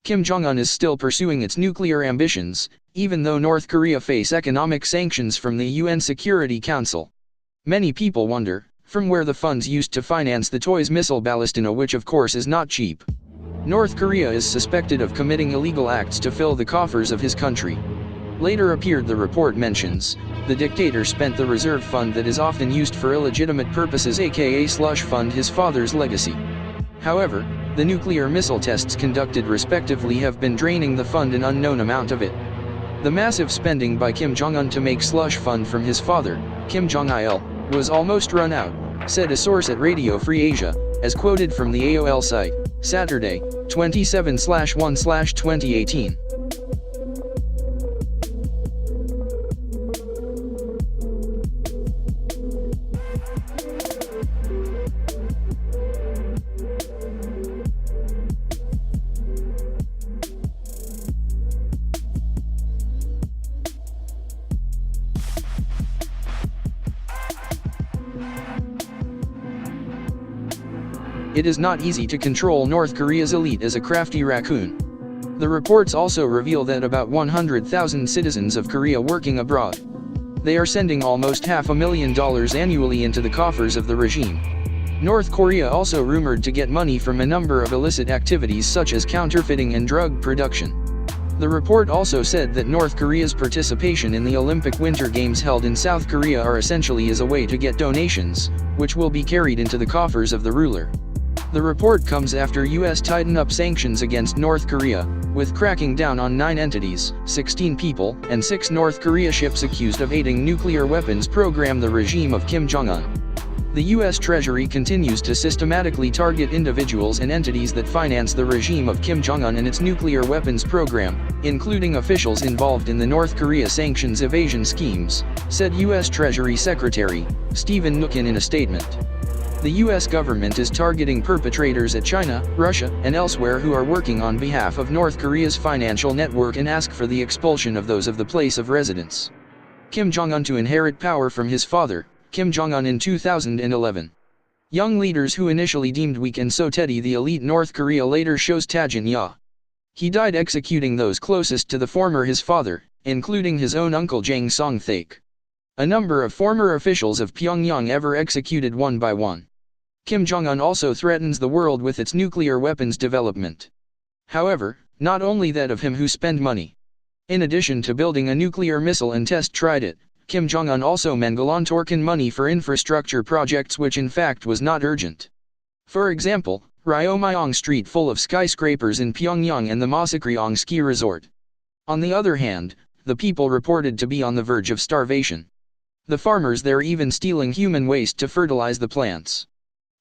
Kim Jong-un is still pursuing its nuclear ambitions, even though North Korea face economic sanctions from the UN Security Council. Many people wonder, from where the funds used to finance the Toys missile ballistina, which of course is not cheap. North Korea is suspected of committing illegal acts to fill the coffers of his country. Later appeared the report mentions, the dictator spent the reserve fund that is often used for illegitimate purposes, aka slush fund his father's legacy. However, the nuclear missile tests conducted respectively have been draining the fund an unknown amount of it. The massive spending by Kim Jong-un to make slush fund from his father, Kim Jong-il, was almost run out, said a source at Radio Free Asia, as quoted from the AOL site, Saturday, 27/1/2018. It is not easy to control North Korea's elite as a crafty raccoon. The reports also reveal that about 100,000 citizens of Korea working abroad. They are sending almost $500,000 annually into the coffers of the regime. North Korea also rumored to get money from a number of illicit activities such as counterfeiting and drug production. The report also said that North Korea's participation in the Olympic Winter Games held in South Korea are essentially as a way to get donations, which will be carried into the coffers of the ruler. The report comes after US tighten up sanctions against North Korea, with cracking down on 9 entities, 16 people, and 6 North Korea ships accused of aiding nuclear weapons program the regime of Kim Jong-un. The US Treasury continues to systematically target individuals and entities that finance the regime of Kim Jong-un and its nuclear weapons program, including officials involved in the North Korea sanctions evasion schemes, said US Treasury Secretary Stephen Mnuchin in a statement. The US government is targeting perpetrators at China, Russia, and elsewhere who are working on behalf of North Korea's financial network and ask for the expulsion of those of the place of residence. Kim Jong-un to inherit power from his father, Kim Jong-un in 2011. Young leaders who initially deemed weak and so petty the elite North Korea later shows Tajin Ya. He died executing those closest to the former his father, including his own uncle Jang Song-thaek. A number of former officials of Pyongyang ever executed one by one. Kim Jong-un also threatens the world with its nuclear weapons development. However, not only that of him who spend money. In addition to building a nuclear missile and tried it, Kim Jong-un also mengelontorkan money for infrastructure projects which in fact was not urgent. For example, Ryomyong Street full of skyscrapers in Pyongyang and the Masikryong ski resort. On the other hand, the people reported to be on the verge of starvation. The farmers there even stealing human waste to fertilize the plants.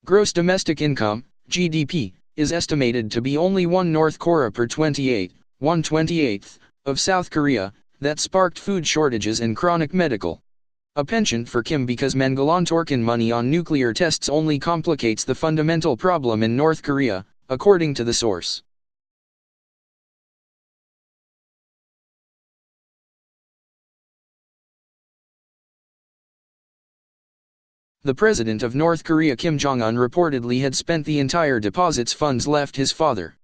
Gross domestic income, GDP, is estimated to be only 1 North Korea per 1/28th, of South Korea, that sparked food shortages and chronic medical. A penchant for Kim because mengelontorkan money on nuclear tests only complicates the fundamental problem in North Korea, according to the source. The president of North Korea Kim Jong-un reportedly had spent the entire deposits funds left his father.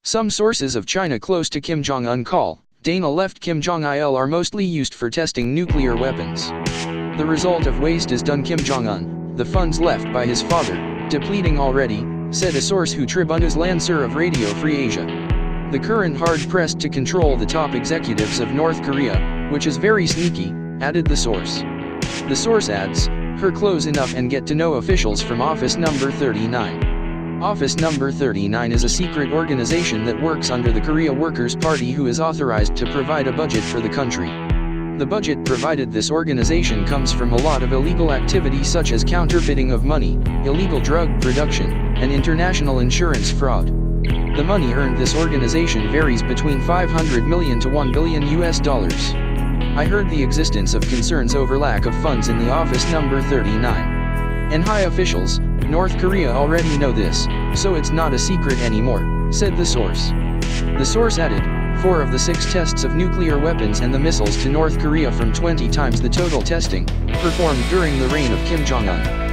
Some sources of China close to Kim Jong-un call, Dana left Kim Jong-il are mostly used for testing nuclear weapons. The result of waste is done Kim Jong-un, the funds left by his father, depleting already, said a source who Tribunus Lancer of Radio Free Asia. The current hard-pressed to control the top executives of North Korea, which is very sneaky, added the source. The source adds, her close enough and get to know officials from Office Number 39. Office Number 39 is a secret organization that works under the Korea Workers' Party who is authorized to provide a budget for the country. The budget provided this organization comes from a lot of illegal activity such as counterfeiting of money, illegal drug production, and international insurance fraud. The money earned this organization varies between $500 million to $1 billion US. I heard the existence of concerns over lack of funds in the Office Number 39. And high officials, North Korea already know this, so it's not a secret anymore, said the source. The source added, 4 of the 6 tests of nuclear weapons and the missiles to North Korea from 20 times the total testing, performed during the reign of Kim Jong-un.